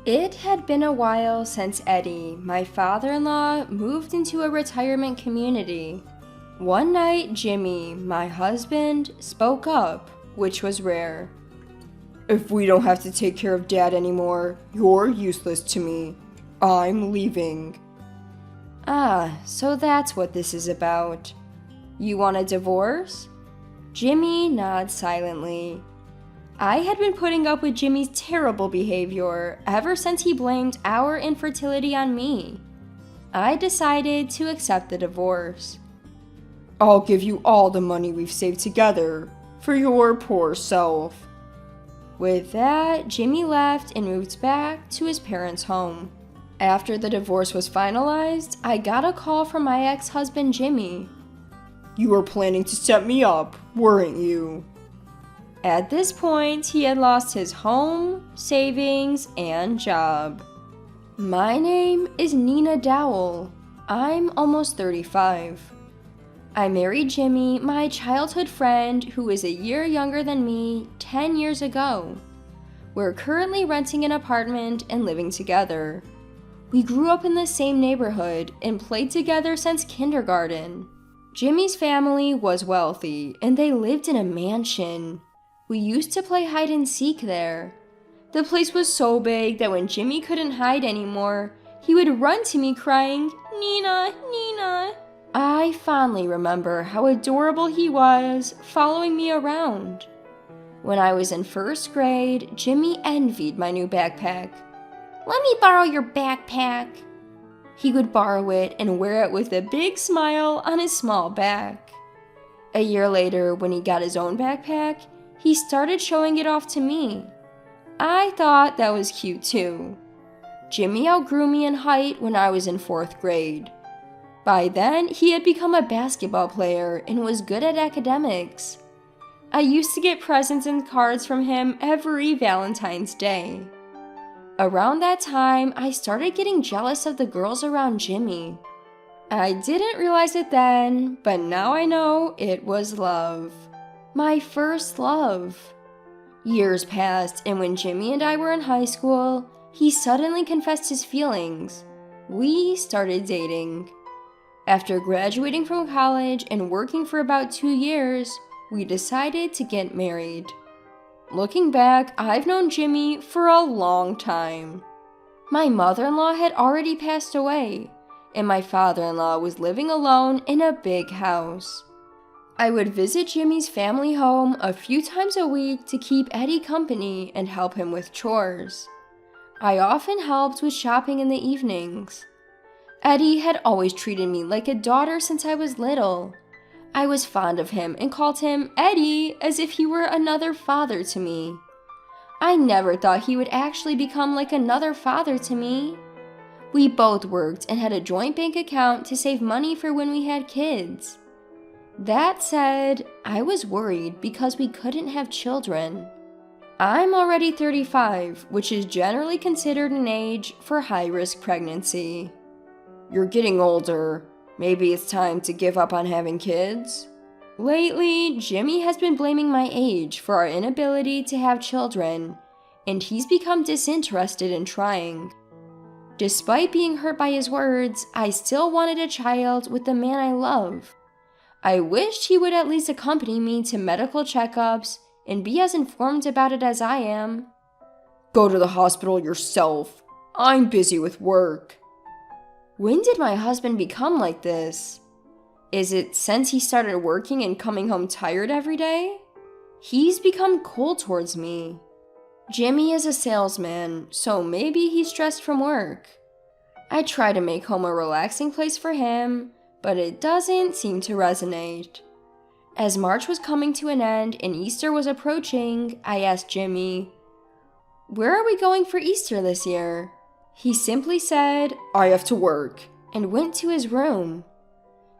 It had been a while since Eddie, my father-in-law, moved into a retirement community. One night, Jimmy, my husband, spoke up, which was rare. "If we don't have to take care of Dad anymore, you're useless to me. I'm leaving." Ah, so that's what this is about. You want a divorce? Jimmy nods silently. I had been putting up with Jimmy's terrible behavior ever since he blamed our infertility on me. I decided to accept the divorce. "I'll give you all the money we've saved together for your poor self." With that, Jimmy left and moved back to his parents' home. After the divorce was finalized, I got a call from my ex-husband Jimmy. "You were planning to set me up, weren't you?" At this point, he had lost his home, savings, and job. My name is Nina Dowell. I'm almost 35. I married Jimmy, my childhood friend who is a year younger than me, 10 years ago. We're currently renting an apartment and living together. We grew up in the same neighborhood and played together since kindergarten. Jimmy's family was wealthy and they lived in a mansion. We used to play hide and seek there. The place was so big that when Jimmy couldn't hide anymore, he would run to me crying, "Nina, Nina." I fondly remember how adorable he was, following me around. When I was in first grade, Jimmy envied my new backpack. "Let me borrow your backpack." He would borrow it and wear it with a big smile on his small back. A year later, when he got his own backpack, he started showing it off to me. I thought that was cute too. Jimmy outgrew me in height when I was in 4th grade. By then, he had become a basketball player and was good at academics. I used to get presents and cards from him every Valentine's Day. Around that time, I started getting jealous of the girls around Jimmy. I didn't realize it then, but now I know it was love. My first love. Years passed, and when Jimmy and I were in high school, he suddenly confessed his feelings. We started dating. After graduating from college and working for about 2 years, we decided to get married. Looking back, I've known Jimmy for a long time. My mother-in-law had already passed away, and my father-in-law was living alone in a big house. I would visit Jimmy's family home a few times a week to keep Eddie company and help him with chores. I often helped with shopping in the evenings. Eddie had always treated me like a daughter since I was little. I was fond of him and called him Eddie as if he were another father to me. I never thought he would actually become like another father to me. We both worked and had a joint bank account to save money for when we had kids. That said, I was worried because we couldn't have children. I'm already 35, which is generally considered an age for high-risk pregnancy. "You're getting older. Maybe it's time to give up on having kids?" Lately, Jimmy has been blaming my age for our inability to have children, and he's become disinterested in trying. Despite being hurt by his words, I still wanted a child with the man I love. I wished he would at least accompany me to medical checkups and be as informed about it as I am. "Go to the hospital yourself. I'm busy with work." When did my husband become like this? Is it since he started working and coming home tired every day? He's become cold towards me. Jimmy is a salesman, so maybe he's stressed from work. I try to make home a relaxing place for him, but it doesn't seem to resonate. As March was coming to an end and Easter was approaching, I asked Jimmy, "Where are we going for Easter this year?" He simply said, "I have to work," and went to his room.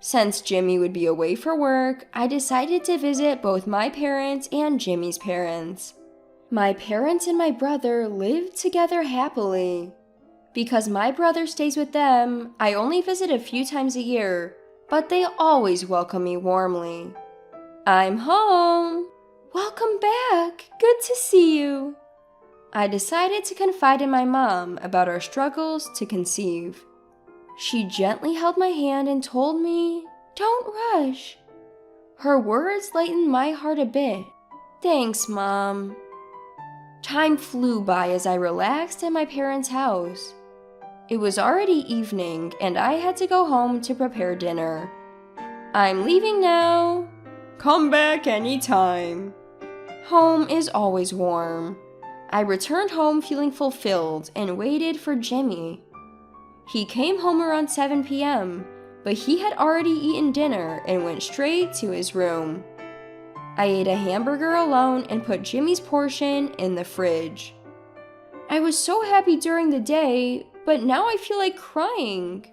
Since Jimmy would be away for work, I decided to visit both my parents and Jimmy's parents. My parents and my brother lived together happily. Because my brother stays with them, I only visit a few times a year, but they always welcome me warmly. "I'm home." "Welcome back. Good to see you." I decided to confide in my mom about our struggles to conceive. She gently held my hand and told me, "Don't rush." Her words lightened my heart a bit. Thanks, Mom. Time flew by as I relaxed at my parents' house. It was already evening and I had to go home to prepare dinner. I'm leaving now. Come back anytime. Home is always warm. I returned home feeling fulfilled and waited for Jimmy. He came home around 7 p.m., but he had already eaten dinner and went straight to his room. I ate a hamburger alone and put Jimmy's portion in the fridge. I was so happy during the day, but now I feel like crying.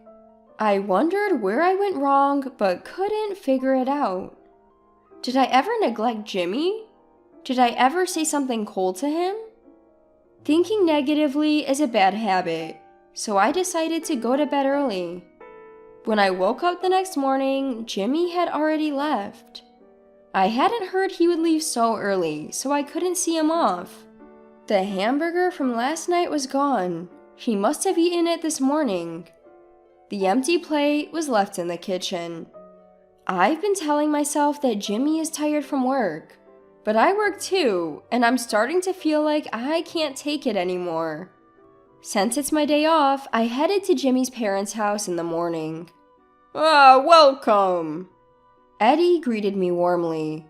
I wondered where I went wrong, but couldn't figure it out. Did I ever neglect Jimmy? Did I ever say something cold to him? Thinking negatively is a bad habit, so I decided to go to bed early. When I woke up the next morning, Jimmy had already left. I hadn't heard he would leave so early, so I couldn't see him off. The hamburger from last night was gone. He must have eaten it this morning. The empty plate was left in the kitchen. I've been telling myself that Jimmy is tired from work, but I work too, and I'm starting to feel like I can't take it anymore. Since it's my day off, I headed to Jimmy's parents' house in the morning. Welcome! Eddie greeted me warmly.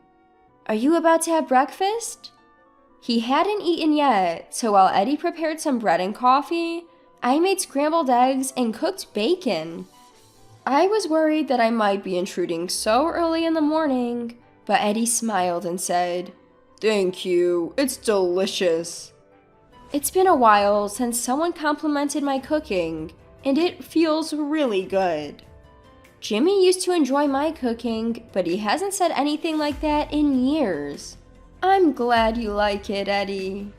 Are you about to have breakfast? He hadn't eaten yet, so while Eddie prepared some bread and coffee, I made scrambled eggs and cooked bacon. I was worried that I might be intruding so early in the morning, but Eddie smiled and said, "Thank you, it's delicious." It's been a while since someone complimented my cooking, and it feels really good. Jimmy used to enjoy my cooking, but he hasn't said anything like that in years. I'm glad you like it, Eddie.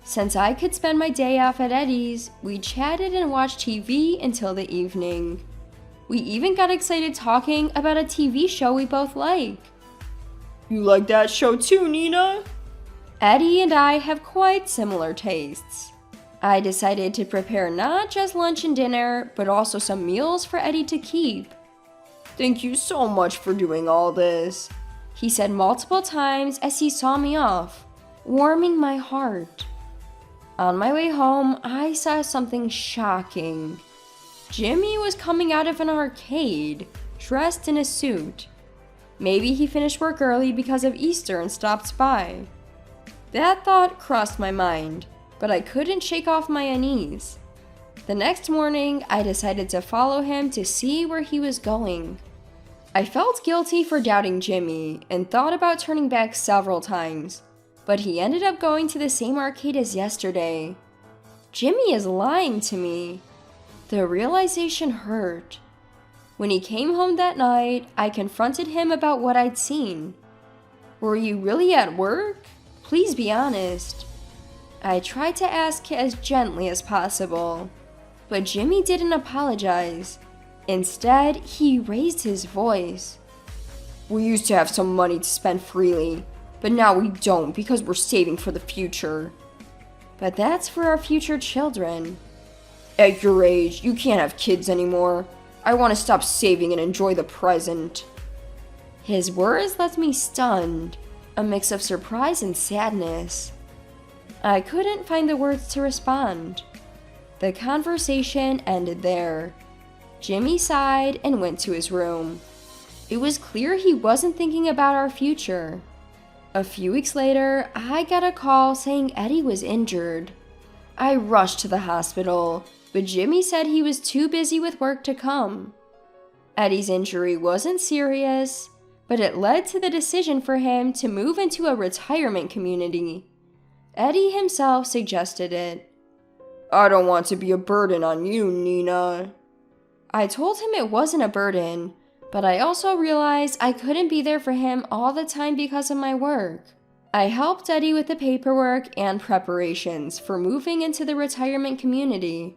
Since I could spend my day off at Eddie's, we chatted and watched TV until the evening. We even got excited talking about a TV show we both like. You like that show too, Nina? Eddie and I have quite similar tastes. I decided to prepare not just lunch and dinner, but also some meals for Eddie to keep. Thank you so much for doing all this, he said multiple times as he saw me off, warming my heart. On my way home, I saw something shocking. Jimmy was coming out of an arcade, dressed in a suit. Maybe he finished work early because of Easter and stopped by. That thought crossed my mind, but I couldn't shake off my unease. The next morning, I decided to follow him to see where he was going. I felt guilty for doubting Jimmy and thought about turning back several times, but he ended up going to the same arcade as yesterday. Jimmy is lying to me. The realization hurt. When he came home that night, I confronted him about what I'd seen. Were you really at work? Please be honest. I tried to ask as gently as possible, but Jimmy didn't apologize. Instead, he raised his voice. We used to have some money to spend freely, but now we don't because we're saving for the future. But that's for our future children. At your age, you can't have kids anymore. I want to stop saving and enjoy the present. His words left me stunned, a mix of surprise and sadness. I couldn't find the words to respond. The conversation ended there. Jimmy sighed and went to his room. It was clear he wasn't thinking about our future. A few weeks later, I got a call saying Eddie was injured. I rushed to the hospital, but Jimmy said he was too busy with work to come. Eddie's injury wasn't serious, but it led to the decision for him to move into a retirement community. Eddie himself suggested it. I don't want to be a burden on you, Nina. I told him it wasn't a burden, but I also realized I couldn't be there for him all the time because of my work. I helped Eddie with the paperwork and preparations for moving into the retirement community.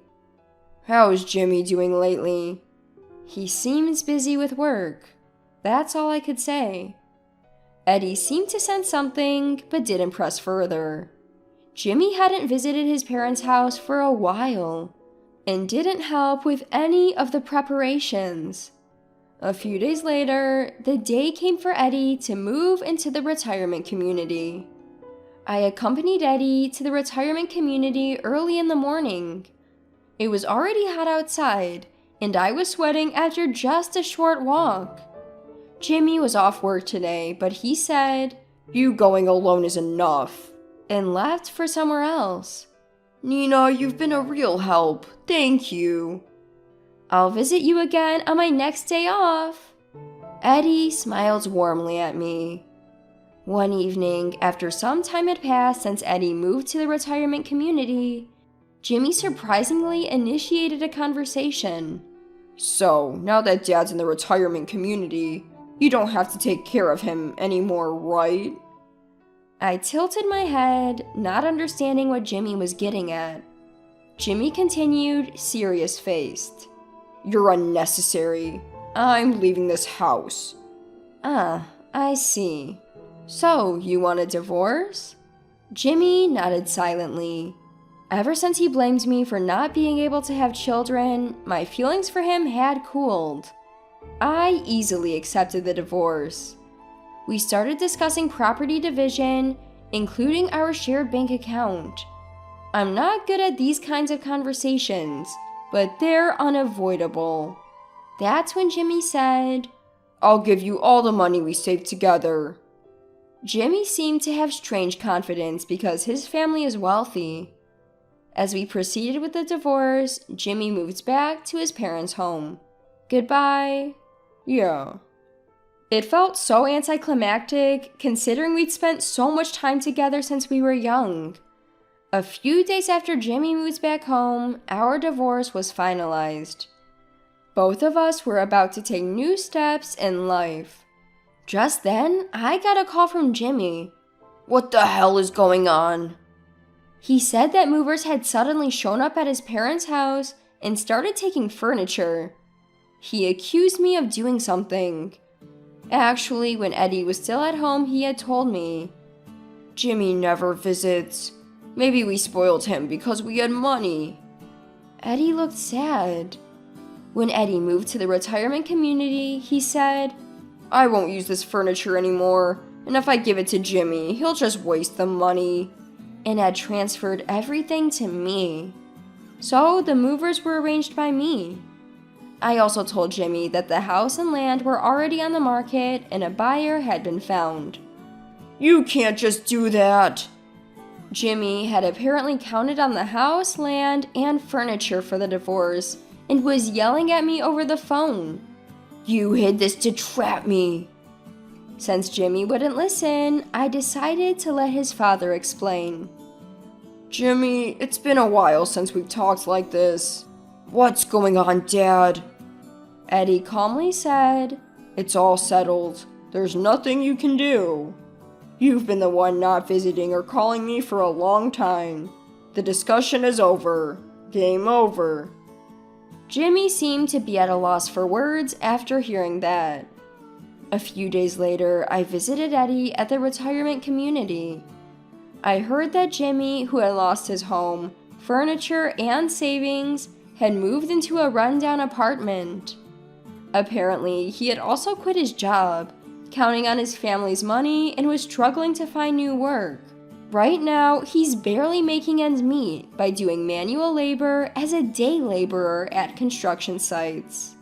How's Jimmy doing lately? He seems busy with work. That's all I could say. Eddie seemed to sense something, but didn't press further. Jimmy hadn't visited his parents' house for a while and didn't help with any of the preparations. A few days later, the day came for Eddie to move into the retirement community. I accompanied Eddie to the retirement community early in the morning. It was already hot outside, and I was sweating after just a short walk. Jimmy was off work today, but he said, "You going alone is enough," and left for somewhere else. "Nina, you've been a real help. Thank you." "I'll visit you again on my next day off." Eddie smiled warmly at me. One evening, after some time had passed since Eddie moved to the retirement community, Jimmy surprisingly initiated a conversation. "So, now that Dad's in the retirement community, you don't have to take care of him anymore, right?" I tilted my head, not understanding what Jimmy was getting at. Jimmy continued, serious-faced. "You're unnecessary. I'm leaving this house." I see. So, you want a divorce? Jimmy nodded silently. Ever since he blamed me for not being able to have children, my feelings for him had cooled. I easily accepted the divorce. We started discussing property division, including our shared bank account. I'm not good at these kinds of conversations, but they're unavoidable. That's when Jimmy said, "I'll give you all the money we saved together." Jimmy seemed to have strange confidence because his family is wealthy. As we proceeded with the divorce, Jimmy moved back to his parents' home. Goodbye. Yeah. It felt so anticlimactic, considering we'd spent so much time together since we were young. A few days after Jimmy moved back home, our divorce was finalized. Both of us were about to take new steps in life. Just then, I got a call from Jimmy. "What the hell is going on?" He said that movers had suddenly shown up at his parents' house and started taking furniture. He accused me of doing something. Actually, when Eddie was still at home, he had told me, "Jimmy never visits. Maybe we spoiled him because we had money." Eddie looked sad. When Eddie moved to the retirement community, he said, "I won't use this furniture anymore, and if I give it to Jimmy, he'll just waste the money," and had transferred everything to me. So the movers were arranged by me. I also told Jimmy that the house and land were already on the market and a buyer had been found. "You can't just do that." Jimmy had apparently counted on the house, land, and furniture for the divorce and was yelling at me over the phone. "You hid this to trap me." Since Jimmy wouldn't listen, I decided to let his father explain. "Jimmy, it's been a while since we've talked like this. What's going on, Dad?" Eddie calmly said, "It's all settled. There's nothing you can do. You've been the one not visiting or calling me for a long time. The discussion is over. Game over." Jimmy seemed to be at a loss for words after hearing that. A few days later, I visited Eddie at the retirement community. I heard that Jimmy, who had lost his home, furniture, and savings, had moved into a rundown apartment. Apparently, he had also quit his job, counting on his family's money, and was struggling to find new work. Right now, he's barely making ends meet by doing manual labor as a day laborer at construction sites.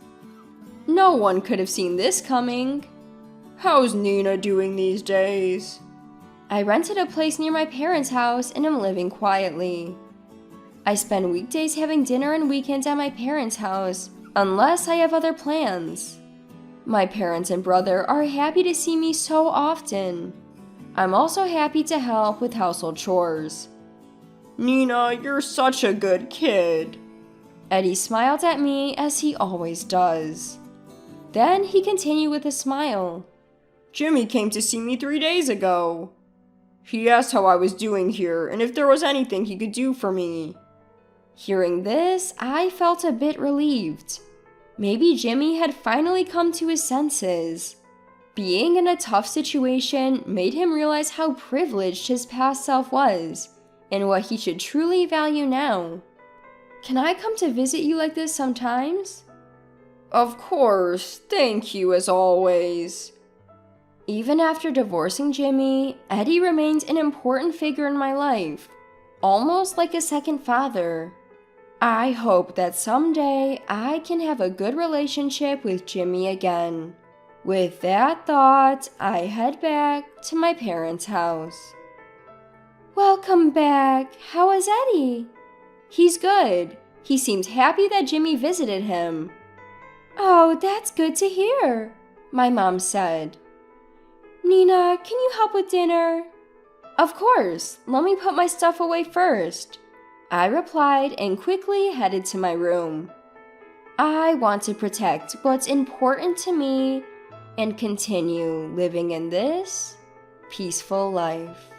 No one could have seen this coming. "How's Nina doing these days?" I rented a place near my parents' house and am living quietly. I spend weekdays having dinner and weekends at my parents' house, unless I have other plans. My parents and brother are happy to see me so often. I'm also happy to help with household chores. "Nina, you're such a good kid." Eddie smiled at me as he always does. Then he continued with a smile. "Jimmy came to see me 3 days ago. He asked how I was doing here and if there was anything he could do for me." Hearing this, I felt a bit relieved. Maybe Jimmy had finally come to his senses. Being in a tough situation made him realize how privileged his past self was, and what he should truly value now. Can I come to visit you like this sometimes? Of course, thank you as always. Even after divorcing Jimmy, Eddie remains an important figure in my life, almost like a second father. I hope that someday I can have a good relationship with Jimmy again. With that thought, I head back to my parents' house. Welcome back. How is Eddie? He's good. He seems happy that Jimmy visited him. Oh, that's good to hear, my mom said. Nina, can you help with dinner? Of course. Let me put my stuff away first, I replied and quickly headed to my room. I want to protect what's important to me and continue living in this peaceful life.